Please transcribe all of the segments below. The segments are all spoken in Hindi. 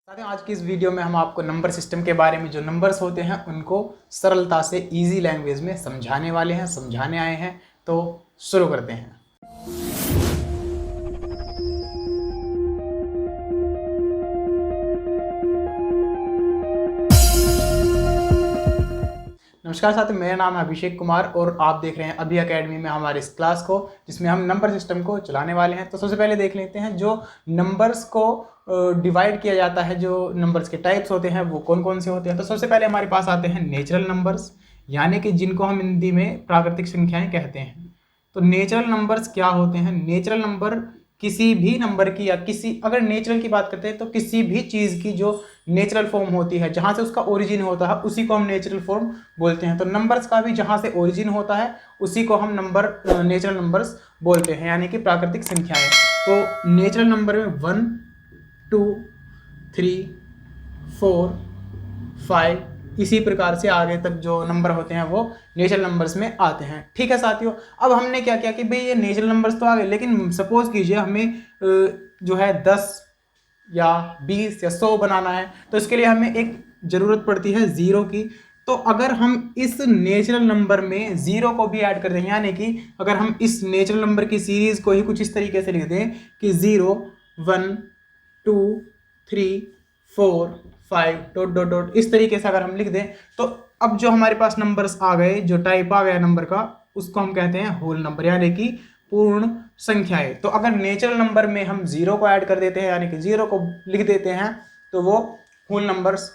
साथियों, आज की इस वीडियो में हम आपको नंबर सिस्टम के बारे में, जो नंबर्स होते हैं उनको सरलता से इजी लैंग्वेज में समझाने आए हैं। तो शुरू करते हैं। नमस्कार साथियों, मेरा नाम है अभिषेक कुमार और आप देख रहे हैं अभी अकेडमी में हमारे इस क्लास को, जिसमें हम नंबर सिस्टम को चलाने वाले हैं। तो सबसे पहले देख लेते हैं जो नंबर्स को डिवाइड किया जाता है, जो नंबर्स के टाइप्स होते हैं वो कौन कौन से होते हैं। तो सबसे पहले हमारे पास आते हैं नेचुरल नंबर्स, यानी कि जिनको हम हिंदी में प्राकृतिक संख्याएं कहते हैं। तो नेचुरल नंबर्स क्या होते हैं? नेचुरल नंबर किसी भी नंबर की, या किसी, अगर नेचुरल की बात करते हैं तो किसी भी चीज़ की जो नेचुरल फॉर्म होती है, जहाँ से उसका ओरिजिन होता है, उसी को हम नेचुरल फॉर्म बोलते हैं। तो नंबर्स का भी जहाँ से ओरिजिन होता है उसी को हम नेचुरल नंबर्स बोलते हैं, यानी कि प्राकृतिक संख्याएं। तो नेचुरल नंबर में 1, 2, 3, 4, 5 इसी प्रकार से आगे तक जो नंबर होते हैं वो नेचुरल नंबर्स में आते हैं। ठीक है साथियों, अब हमने क्या किया कि भाई ये नेचुरल नंबर्स तो आ गए, लेकिन सपोज कीजिए हमें जो है 10 या 20 या 100 बनाना है, तो इसके लिए हमें एक ज़रूरत पड़ती है ज़ीरो की। तो अगर हम इस नेचुरल नंबर में ज़ीरो को भी ऐड कर दें, यानी कि अगर हम इस नेचुरल नंबर की सीरीज़ को ही कुछ इस तरीके से लिख दें कि 0, 1, 2, 3, 4, 5 डॉट डॉट डॉट, इस तरीके से अगर हम लिख दें, तो अब जो हमारे पास नंबर्स आ गए, जो टाइप आ गया नंबर का, उसको हम कहते हैं होल नंबर, यानी कि पूर्ण संख्याएं। तो अगर नेचुरल नंबर में हम जीरो को ऐड कर देते हैं, यानी कि जीरो को लिख देते हैं, तो वो होल नंबर्स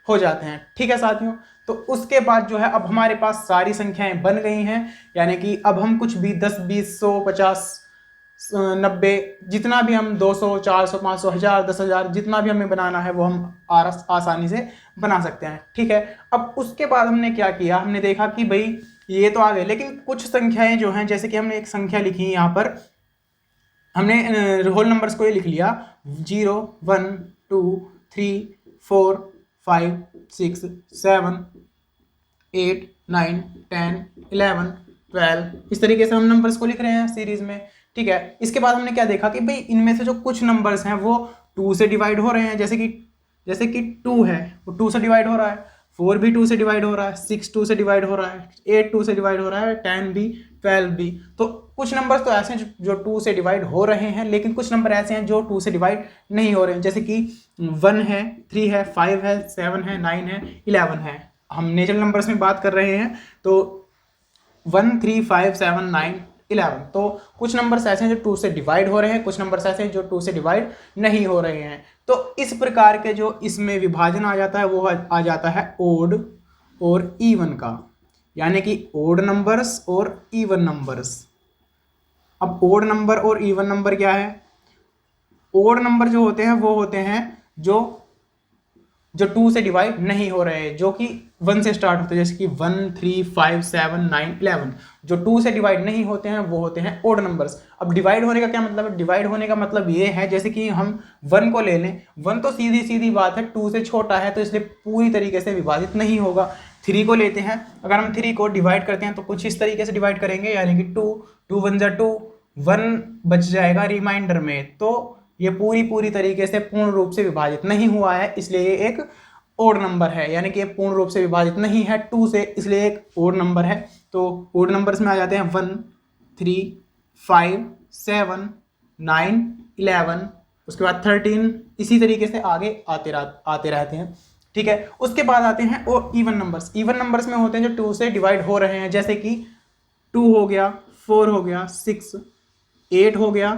हो जाते हैं। ठीक है साथियों, तो उसके बाद जो है अब हमारे पास सारी संख्याएं बन गई हैं, यानी कि अब हम कुछ भी 10, 20, 100, 50, 90 जितना भी हम 200, 400, 500, 1000, 10,000 जितना भी हमें बनाना है वो हम आसानी से बना सकते हैं। ठीक है, अब उसके बाद हमने क्या किया, हमने देखा कि भाई ये तो आ गए, लेकिन कुछ संख्याएं जो हैं, जैसे कि हमने एक संख्या लिखी यहाँ पर, हमने होल नंबर्स को ये लिख लिया 0, 1, 2, 3, 4, 5, 6, 7, 8, 9, 10, 11, 12 इस तरीके से हम नंबर्स को लिख रहे हैं सीरीज में। ठीक है, इसके बाद हमने क्या देखा कि भाई इनमें से जो कुछ नंबर्स हैं वो 2 से डिवाइड हो रहे हैं, जैसे कि 2 है वो 2 से डिवाइड हो रहा है, 4 भी 2 से डिवाइड हो रहा है, 6 2 से डिवाइड हो रहा है, 8 2 से डिवाइड हो रहा है, 10 भी, 12 भी। तो कुछ नंबर्स तो ऐसे हैं जो 2 से डिवाइड हो रहे हैं, लेकिन कुछ नंबर ऐसे हैं जो 2 से डिवाइड नहीं हो रहे हैं, जैसे कि 1 है, 3 है, 5 है, 7 है, 9 है, 11 है। हम नेचुरल नंबर्स में बात कर रहे हैं, तो 1, 3, 5, 7, 9, 11। तो कुछ नंबर्स ऐसे हैं जो 2 से डिवाइड हो रहे हैं, कुछ नंबर्स ऐसे हैं जो 2 से डिवाइड नहीं हो रहे हैं। तो इस प्रकार के जो इसमें विभाजन आ जाता है वो आ जाता है ओड और इवन का, यानी कि ओड नंबर्स और इवन नंबर्स। अब ओड नंबर और इवन नंबर क्या है? ओड नंबर जो होते हैं वो होते हैं जो 2 से डिवाइड नहीं हो रहे हैं, जो कि 1 से स्टार्ट होते हैं, जैसे कि 1, 3, 5, 7, 9, 11। जो 2 से डिवाइड नहीं होते हैं वो होते हैं ओड नंबर्स। अब डिवाइड होने का क्या मतलब है? डिवाइड होने का मतलब ये है, जैसे कि हम 1 को ले लें, 1 तो सीधी सीधी बात है 2 से छोटा है, तो इसलिए पूरी तरीके से विभाजित नहीं होगा। 3 को लेते हैं, अगर हम 3 को डिवाइड करते हैं तो कुछ इस तरीके से डिवाइड करेंगे, यानी कि 2, 2 1 2, 1 बच जाएगा रिमाइंडर में, तो ये पूरी तरीके से पूर्ण रूप से विभाजित नहीं हुआ है, इसलिए ये एक ओड नंबर है, यानी कि ये पूर्ण रूप से विभाजित नहीं है 2 से, इसलिए एक ओड नंबर है। तो ओड नंबर्स में आ जाते हैं 1, 3, 5, 7, 9, 11, उसके बाद 13, इसी तरीके से आगे आते रहते हैं। ठीक है, उसके बाद आते हैं वो इवन नंबर्स। इवन नंबर्स में होते हैं जो 2 से डिवाइड हो रहे हैं, जैसे कि 2 हो गया, 4 हो गया, 6, 8 हो गया,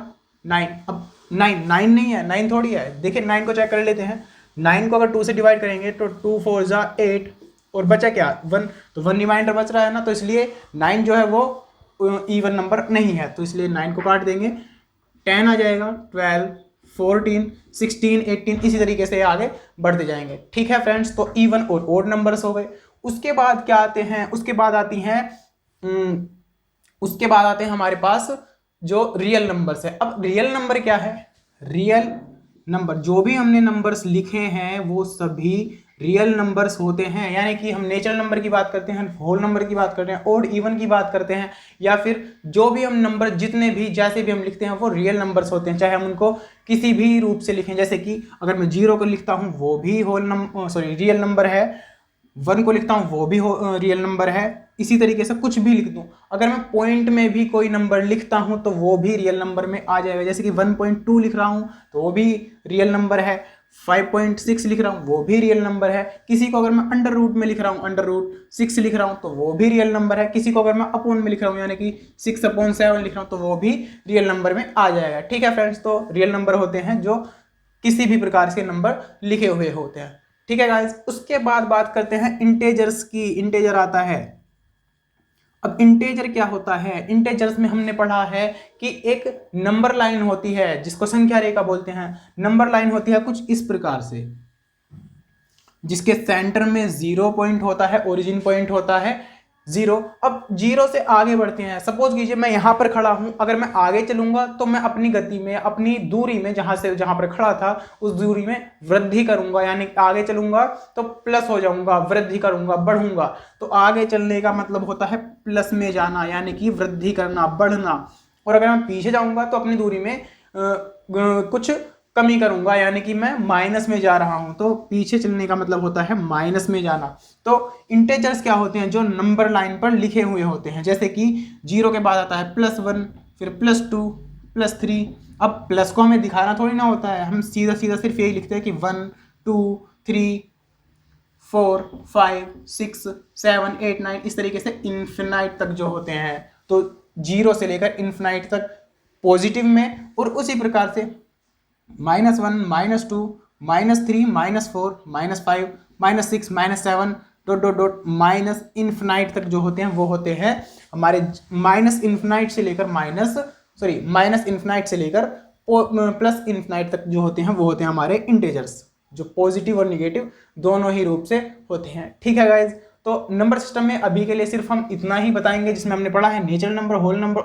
9। अब 9 नहीं है, 9 थोड़ी है, देखिए 9 को चेक कर लेते हैं। 9 को अगर 2 से डिवाइड करेंगे तो 2 4 जा 8, और बचा क्या? 1, तो 1 रिमाइंडर बच रहा है ना, तो इसलिए 9 जो है वो इवन नंबर नहीं है, तो इसलिए 9 को काट देंगे, 10 आ जाएगा, 12, 14, 16, 18 इसी तरीके से आगे बढ़ते जाएंगे। ठीक है फ्रेंड्स, तो इवन और ओड नंबर्स हो गए। उसके बाद क्या आते हैं? उसके बाद आते हैं हमारे पास जो रियल नंबर्स है। अब रियल नंबर क्या है? रियल नंबर, जो भी हमने नंबर्स लिखे हैं वो सभी रियल नंबर्स होते हैं। यानी कि हम नेचुरल नंबर की बात करते हैं, होल नंबर की बात करते हैं, ओड इवन की बात करते हैं, या फिर जो भी हम नंबर जितने भी जैसे भी हम लिखते हैं वो रियल नंबर्स होते हैं, चाहे हम उनको किसी भी रूप से लिखें। जैसे कि अगर मैं 0 को लिखता हूँ वो भी रियल नंबर है, 1 को लिखता हूँ वो भी रियल नंबर है। इसी तरीके से कुछ भी लिख दूँ, अगर मैं पॉइंट में भी कोई नंबर लिखता हूँ तो वो भी रियल नंबर में आ जाएगा। जैसे कि 1.2 लिख रहा हूँ तो वो भी रियल नंबर है, 5.6 लिख रहा हूँ वो भी रियल नंबर है। किसी को अगर मैं अंडर रूट में लिख रहा हूँ, अंडर रूट 6 लिख रहा हूँ तो वो भी रियल नंबर है। किसी को अगर मैं अपॉन में लिख रहा हूँ यानी कि 6/7 लिख रहा हूँ तो वो भी रियल नंबर में आ जाएगा। ठीक है फ्रेंड्स, तो रियल नंबर होते हैं जो किसी भी प्रकार से नंबर लिखे हुए होते हैं। ठीक है गाइस, उसके बाद बात करते हैं इंटेजर्स की। इंटेजर आता है। अब इंटेजर क्या होता है? इंटेजर्स में हमने पढ़ा है कि एक नंबर लाइन होती है जिसको संख्या रेखा बोलते हैं। नंबर लाइन होती है कुछ इस प्रकार से, जिसके सेंटर में 0 पॉइंट होता है, ओरिजिन पॉइंट होता है 0। अब 0 से आगे बढ़ते हैं। सपोज कीजिए मैं यहां पर खड़ा हूं, अगर मैं आगे चलूंगा तो मैं अपनी गति में, अपनी दूरी में, जहां पर खड़ा था उस दूरी में वृद्धि करूंगा, यानी आगे चलूंगा तो प्लस हो जाऊंगा, वृद्धि करूंगा, बढ़ूंगा। तो आगे चलने का मतलब होता है प्लस में जाना, यानी कि वृद्धि करना, बढ़ना। और अगर मैं पीछे जाऊंगा तो अपनी दूरी में कुछ कमी करूंगा, यानी कि मैं माइनस में जा रहा हूं। तो पीछे चलने का मतलब होता है माइनस में जाना। तो इंटेजर्स क्या होते हैं? जो नंबर लाइन पर लिखे हुए होते हैं। जैसे कि 0 के बाद आता है +1, फिर +2, +3। अब प्लस को हमें दिखाना थोड़ी ना होता है, हम सीधा सीधा सिर्फ यही लिखते हैं कि 1 2 3 4 5 6 7 8 9, इस तरीके से इन्फिनाइट तक जो होते हैं। तो 0 से लेकर इन्फिनाइट तक पॉजिटिव में, और उसी प्रकार से -1 -2 -3 -4 -5 -6 -7 dot dot dot minus infinite तक जो होते हैं वो होते हैं हमारे माइनस इन्फिनाइट से लेकर प्लस इन्फिनाइट तक जो होते हैं वो होते हैं हमारे इंटेजर्स, जो पॉजिटिव और निगेटिव दोनों ही रूप से होते हैं। ठीक है गाइज, तो नंबर सिस्टम में अभी के लिए सिर्फ हम इतना ही बताएंगे, जिसमें हमने पढ़ा है natural number, whole number,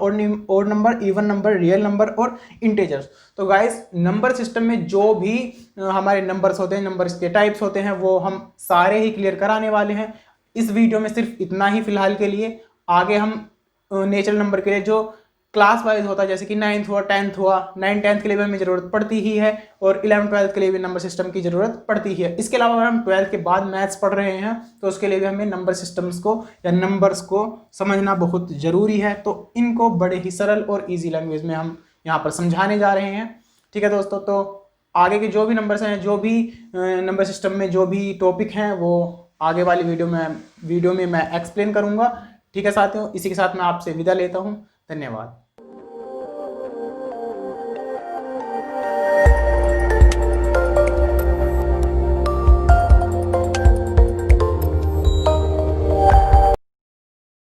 odd number, even number, real number और इंटेजर्स। तो गाइस, नंबर सिस्टम में जो भी हमारे नंबर्स होते हैं, नंबर्स के टाइप्स होते हैं, वो हम सारे ही क्लियर कराने वाले हैं इस वीडियो में। सिर्फ इतना ही फिलहाल के लिए। आगे हम नेचुरल नंबर के लिए जो क्लास वाइज होता है, जैसे कि 9th हुआ, 10th हुआ, 9th 10th के लिए भी हमें जरूरत पड़ती ही है, और 11th 12th के लिए भी नंबर सिस्टम की जरूरत पड़ती ही है। इसके अलावा अगर हम 12th के बाद मैथ्स पढ़ रहे हैं तो उसके लिए भी हमें नंबर सिस्टम्स को या नंबर्स को समझना बहुत जरूरी है। तो इनको बड़े ही सरल और ईजी लैंग्वेज में हम यहाँ पर समझाने जा रहे हैं। ठीक है दोस्तों, तो आगे के जो भी नंबर्स हैं, जो भी नंबर सिस्टम में जो भी टॉपिक हैं, वो आगे वाली वीडियो में मैं एक्सप्लेन करूँगा। ठीक है साथियों, इसी के साथ मैं आपसे विदा लेता हूँ। धन्यवाद।